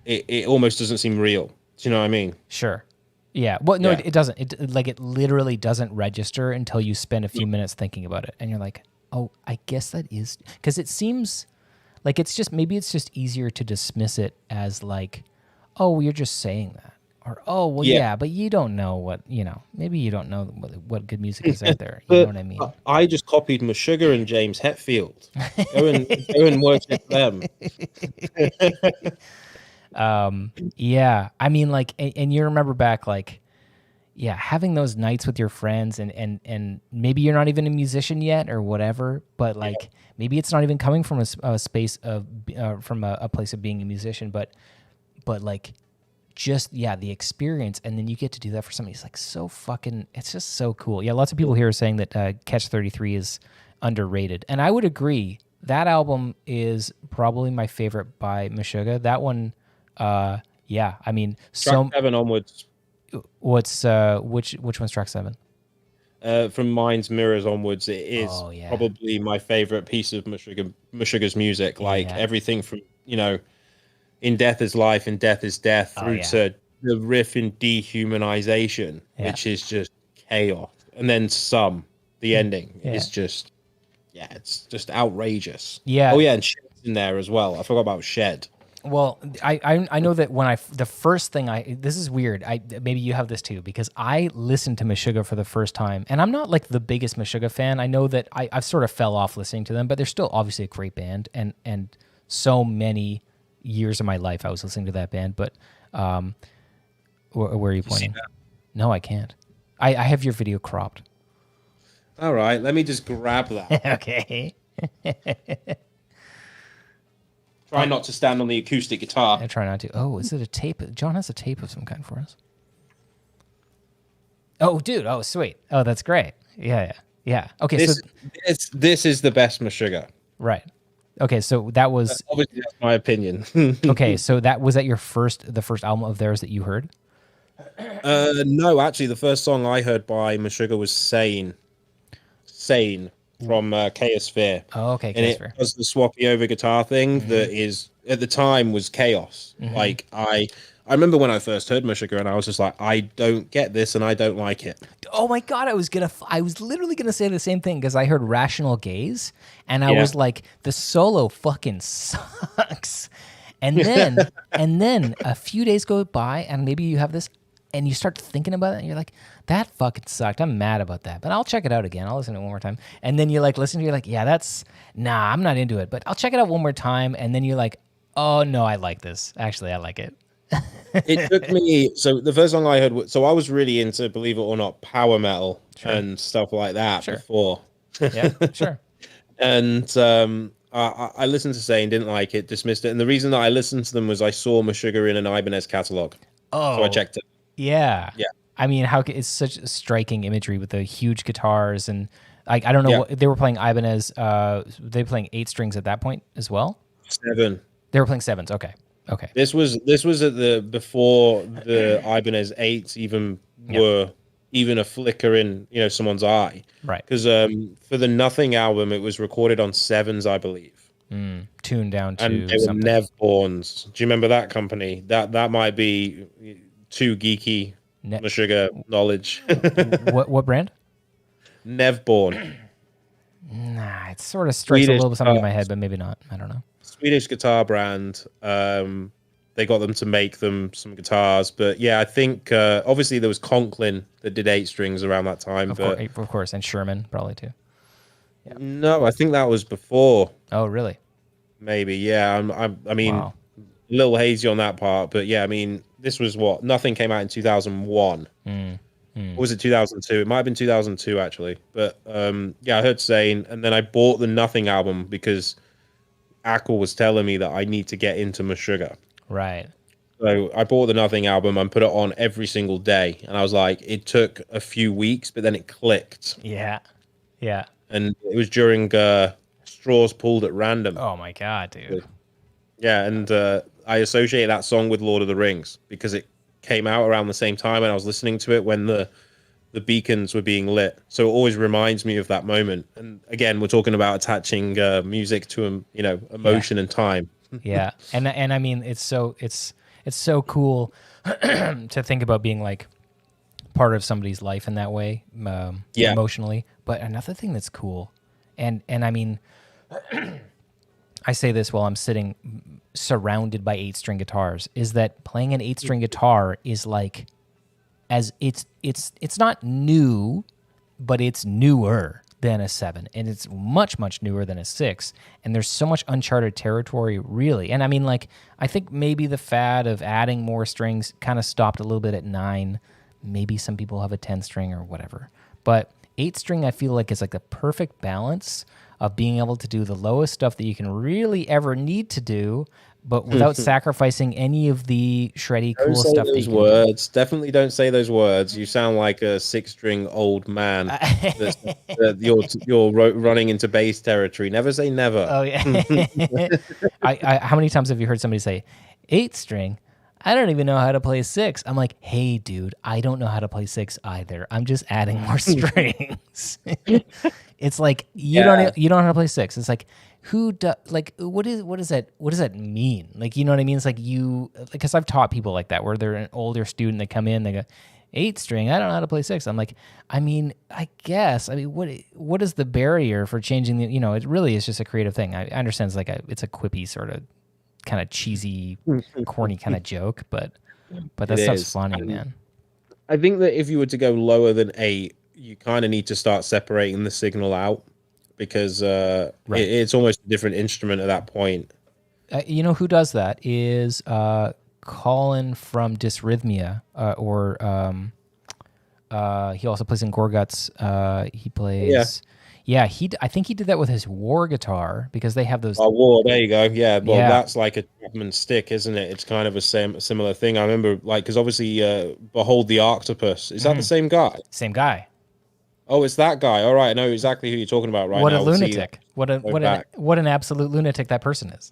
it almost doesn't seem real. Do you know what I mean? Sure. Yeah. Well, no, it doesn't. It literally doesn't register until you spend a few minutes thinking about it. And you're like, oh, I guess that is, because it seems like maybe it's just easier to dismiss it as like, oh, you're just saying that. Or, oh, well, yeah, but you don't know what, maybe you don't know what good music is out there. You know what I mean? I just copied Meshuggah and James Hetfield. Go and worship them. Yeah. I mean, like, and you remember back, like, having those nights with your friends and maybe you're not even a musician yet or whatever, but like, maybe it's not even coming from a space of, from a place of being a musician, but like, just the experience, and then you get to do that for somebody. It's like so fucking, it's just so cool. Yeah, lots of people here are saying that Catch 33 is underrated, and I would agree. That album is probably my favorite by Meshuggah. That one, I mean, Track 7 onwards. What's which one's track 7? From Mind's Mirrors onwards, it is probably my favorite piece of Meshuggah's music. Like everything from In Death is Life, In Death is Death, through to the riff in Dehumanization, which is just chaos. And then the ending is just, it's just outrageous. Yeah. Oh, yeah, and Shed's in there as well. I forgot about Shed. Well, I know that when the first thing this is weird. Maybe you have this too, because I listened to Meshuggah for the first time, and I'm not like the biggest Meshuggah fan. I know that I've sort of fell off listening to them, but they're still obviously a great band, and so many years of my life I was listening to that band. But where are you pointing? No, I can't. I have your video cropped. All right, let me just grab that. Okay. Try not to stand on the acoustic guitar. I try not to. Oh, is it a tape? John has a tape of some kind for us. Oh, dude. Oh, sweet. Oh, that's great. Yeah. Okay, this is the best Meshuggah. Right. Okay, so that was obviously that's my opinion. Okay, so was that the first album of theirs that you heard? No, actually, the first song I heard by Meshuggah was Sane from Chaosphere. Oh, okay, and Chaosphere. It was the swappy over guitar thing that is at the time was chaos. Like I remember when I first heard Meshuggah and I was just like, I don't get this and I don't like it. Oh my God, I was literally gonna say the same thing, because I heard Rational Gaze and I was like, the solo fucking sucks. And then a few days go by and maybe you have this and you start thinking about it and you're like, that fucking sucked. I'm mad about that, but I'll check it out again. I'll listen to it one more time. And then you like listen to it, you're like, I'm not into it, but I'll check it out one more time. And then you're like, oh no, I like this. Actually, I like it. It took me, so the first song I heard, so I was really into, believe it or not, power metal and stuff like that before. Yeah, sure. And I listened to Sane, didn't like it, dismissed it. And the reason that I listened to them was I saw Meshuggah in an Ibanez catalog. Oh, so I checked it. Yeah. I mean, it's such striking imagery with the huge guitars, and I don't know what they were playing. Ibanez, they were playing 8 strings at that point as well. 7. They were playing 7s. Okay. This was at before the Ibanez 8s even were even a flicker in someone's eye. Right. Because for the Nothing album, it was recorded on 7s, I believe. Tuned down to and they something. were Nevborns. Do you remember that company? That might be too geeky Meshuggah knowledge. What brand? Nevborn. Nah, it sort of strikes a little something in my head, but maybe not. I don't know. Swedish guitar brand. they got them to make them some guitars. But yeah, I think obviously there was Conklin that did 8 strings around that time. Of course, and Sherman probably too. Yeah. No, I think that was before. Oh, really? Maybe, yeah. I mean, Wow. a little hazy on that part, but yeah, I mean, this was what Nothing came out in 2001. Or was it 2002? It might have been 2002 actually. But yeah, I heard Sane, and then I bought the Nothing album because Ackle was telling me that I need to get into Meshuggah. Right. So I bought the Nothing album and put it on every single day, and I was like, it took a few weeks, but then it clicked. Yeah. Yeah. And it was during Straws Pulled at Random. Oh my god, dude. Yeah, and I associate that song with Lord of the Rings because it came out around the same time, and I was listening to it when the beacons were being lit. So it always reminds me of that moment. And again, we're talking about attaching music to emotion and time. Yeah, and I mean, it's so cool to think about being like part of somebody's life in that way, emotionally. But another thing that's cool, and I mean, I say this while I'm sitting surrounded by 8-string guitars, is that playing an 8-string guitar is like, as it's not new, but it's newer than a 7, and it's much newer than a 6, and there's so much uncharted territory, really. And I mean, like, I think maybe the fad of adding more strings kind of stopped a little bit at 9. Maybe some people have a 10-string or whatever, but 8-string I feel like is like the perfect balance of being able to do the lowest stuff that you can really ever need to do, but without sacrificing any of the shreddy cool don't say stuff. Those words. Definitely don't say those words. You sound like a 6-string old man. You're running into bass territory. Never say never. Oh yeah. How many times have you heard somebody say 8-string? I don't even know how to play 6. I'm like, hey, dude, I don't know how to play 6 either. I'm just adding more strings. It's like you don't know how to play 6. It's like, what does that mean? Like, you know what I mean? It's like because I've taught people like that where they're an older student, they come in, they go 8-string, I don't know how to play 6. I'm like, I mean, I guess, what is the barrier for changing it really is just a creative thing. I understand it's a quippy sort of kind of cheesy, corny kind of joke, but that stuff's funny, man. I think that if you were to go lower than 8, you kind of need to start separating the signal out because it's almost a different instrument at that point. You know who does that is Colin from Dysrhythmia, he also plays in Gorguts. He plays. Yeah, I think he did that with his war guitar because they have those. Oh, war, there you go. Yeah, well, that's like a Chapman stick, isn't it? It's kind of a similar thing. I remember, because obviously, Behold the Octopus. Is that the same guy? Same guy. Oh, it's that guy. All right, I know exactly who you're talking about right now. What a lunatic! What an absolute lunatic that person is.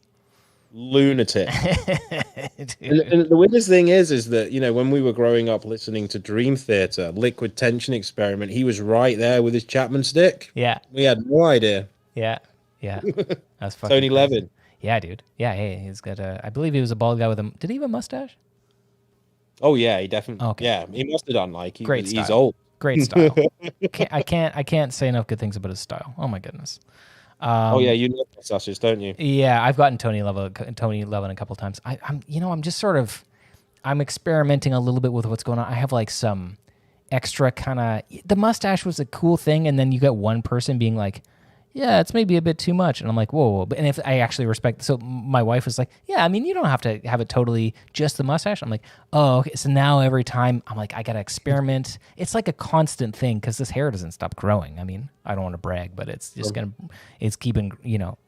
Lunatic. and the weirdest thing is that when we were growing up listening to Dream Theater, Liquid Tension Experiment, he was right there with his Chapman stick. Yeah, we had no idea. Yeah, that's fucking Tony Levin. Yeah, dude. Yeah, hey, he's got I believe he was a bald guy with a. Did he have a mustache? Oh yeah, he definitely. Okay. Yeah, he must have done. Great style. He's old. Great style. I can't say enough good things about his style. Oh my goodness. Oh yeah, you love sausages, don't you? Yeah, I've gotten Tony Levin a couple times. I'm just sort of, I'm experimenting a little bit with what's going on. I have like some extra kind of, the mustache was a cool thing, and then you got one person being like, yeah, it's maybe a bit too much, and I'm like, whoa. And if I actually respect, so my wife was like, yeah, I mean, you don't have to have it totally just the mustache. I'm like, oh, okay. So now every time I'm like, I gotta experiment. It's like a constant thing because this hair doesn't stop growing. I mean, I don't want to brag, but it's just it's keeping,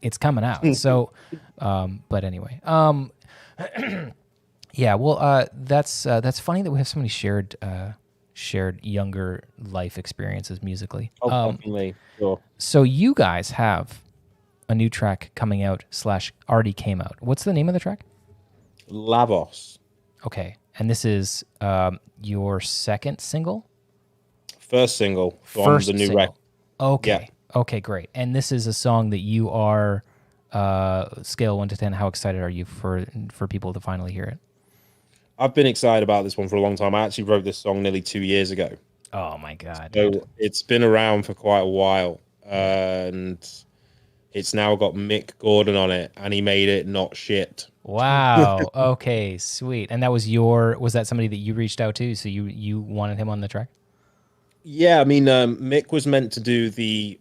it's coming out. So, but anyway, yeah. Well, that's funny that we have so many shared younger life experiences musically. Oh, definitely. Sure. So you guys have a new track coming out / already came out. What's the name of the track? Lavos. Okay. And this is your second single? First single from the new record. Okay. Yeah. Okay, great. And this is a song that you are, scale 1 to 10, how excited are you for people to finally hear it? I've been excited about this one for a long time. I actually wrote this song nearly 2 years ago. Oh my God. So it's been around for quite a while. And it's now got Mick Gordon on it, and he made it not shit. Wow. Okay, sweet. And that was was that somebody that you reached out to? So you wanted him on the track? Yeah, I mean, Mick was meant to do the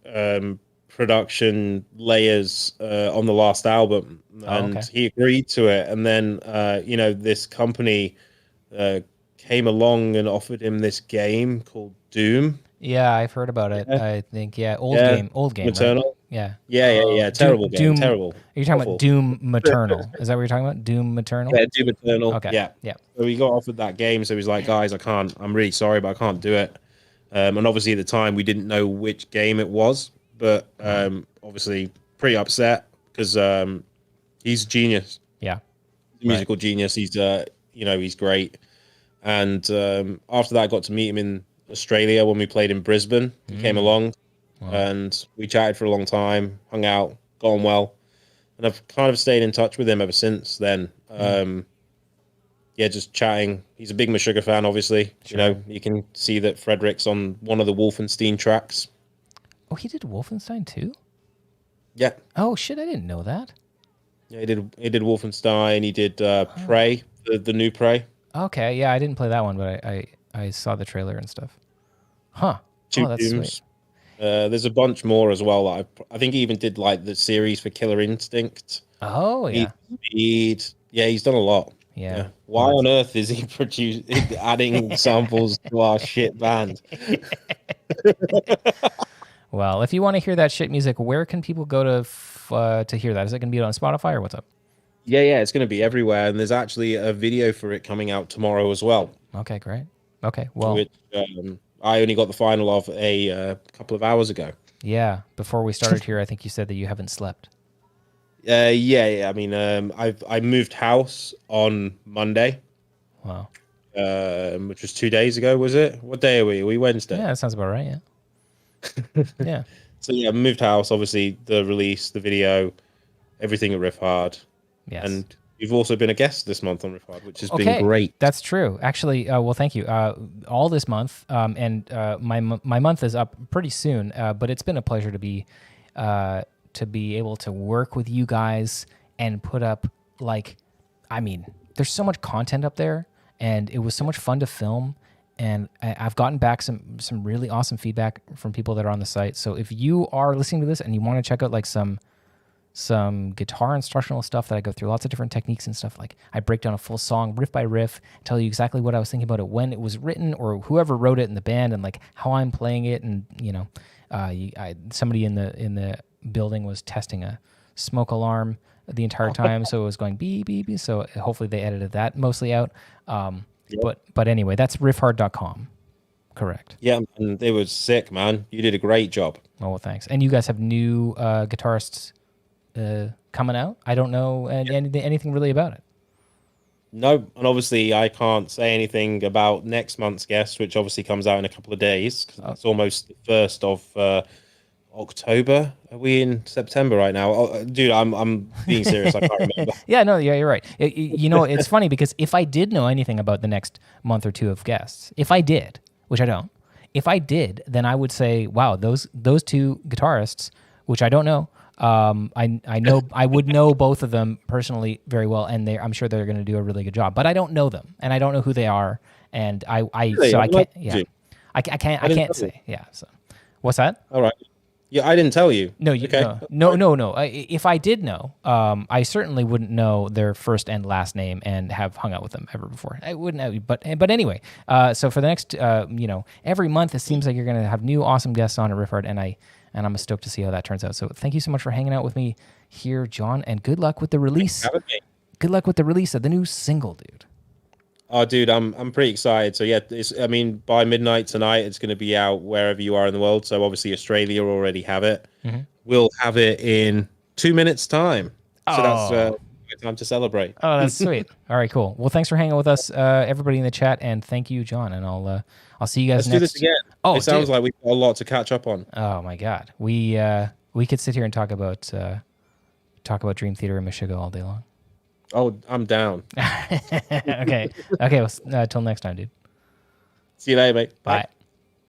production layers on the last album, and he agreed to it. And then, this company came along and offered him this game called Doom. Yeah, I've heard about it. I think, old game, Maternal. right? Yeah. Yeah. Terrible game. Terrible. Are you talking about Doom Maternal? Is that what you're talking about? Doom Maternal? Yeah, Doom Maternal. Okay. Yeah. So he got offered that game. So he's like, guys, I'm really sorry, but I can't do it. And obviously at the time we didn't know which game it was, but obviously pretty upset because he's a genius. Yeah. He's a musical genius. He's he's great. And after that, I got to meet him in Australia when we played in Brisbane. He came along and we chatted for a long time, hung out, got on well. And I've kind of stayed in touch with him ever since then. Just chatting. He's a big Meshuggah fan, obviously. Sure. You can see that Frederick's on one of the Wolfenstein tracks. Oh, he did Wolfenstein too? Yeah. Oh, shit, I didn't know that. Yeah, he did Wolfenstein. He did Prey, the new Prey. Okay, yeah, I didn't play that one, but I saw the trailer and stuff. Huh. Two that's Dooms. Sweet. There's a bunch more as well. I think he even did like the series for Killer Instinct. Oh, yeah. He's done a lot. Yeah. Why on earth is he adding samples to our shit band? Well, if you want to hear that shit music, where can people go to hear that? Is it going to be on Spotify or what's up? Yeah, it's going to be everywhere, and there's actually a video for it coming out tomorrow as well. Okay, great. Okay, well, which I only got the final of a couple of hours ago. Yeah, before we started here, I think you said that you haven't slept. Yeah. I mean, I moved house on Monday. Wow. Which was 2 days ago, was it? What day are we? Are we Wednesday? Yeah, that sounds about right, yeah. Yeah. So, yeah, moved house, obviously, the release, the video, everything at Riffhard. Yes. And you've also been a guest this month on Riffhard, which has been great. That's true. Actually, well, thank you. All this month, and my month is up pretty soon, but it's been a pleasure to be able to work with you guys and put up, there's so much content up there, and it was so much fun to film, and I've gotten back some really awesome feedback from people that are on the site. So if you are listening to this and you want to check out some guitar instructional stuff that I go through lots of different techniques and stuff, like I break down a full song riff by riff, tell you exactly what I was thinking about it when it was written or whoever wrote it in the band, and like how I'm playing it, and somebody in the building was testing a smoke alarm the entire time, so it was going beep beep beep. So hopefully they edited that mostly out. Yep. But anyway, that's riffhard.com. Correct. Yeah, and it was sick, man. You did a great job. Oh, well, thanks. And you guys have new guitarists coming out? I don't know anything really about it. No, and obviously I can't say anything about next month's guest, which obviously comes out in a couple of days. It's almost the 1st of October. Are we in September right now? Oh, dude, I'm being serious. I can't remember. Yeah, you're right. It's funny because if I did know anything about the next month or two of guests, if I did, which I don't, if I did, then I would say, wow, those two guitarists, which I don't know, I know I would know both of them personally very well, and I'm sure they're going to do a really good job. But I don't know them, and I don't know who they are, and I can't say. Yeah. So, what's that? All right. Yeah, I didn't tell you. No, no. If I did know, I certainly wouldn't know their first and last name and have hung out with them ever before. I wouldn't have, but anyway. So for the next, every month it seems like you're going to have new awesome guests on at Riffhard, and I'm stoked to see how that turns out. So thank you so much for hanging out with me here, John, and good luck with the release. Good luck with the release of the new single, dude. Oh, dude, I'm pretty excited. So yeah, by midnight tonight, it's going to be out wherever you are in the world. So obviously Australia already have it. Mm-hmm. We'll have it in 2 minutes time. So that's time to celebrate. Oh, that's sweet. All right, cool. Well, thanks for hanging with us, everybody in the chat, and thank you, John. And I'll see you guys next. Let's do this again. Oh, it sounds like we've got a lot to catch up on. Oh my God, we could sit here and talk about Dream Theater and Meshuggah all day long. Oh, I'm down. Okay. Well, till next time, dude. See you later, mate. Bye.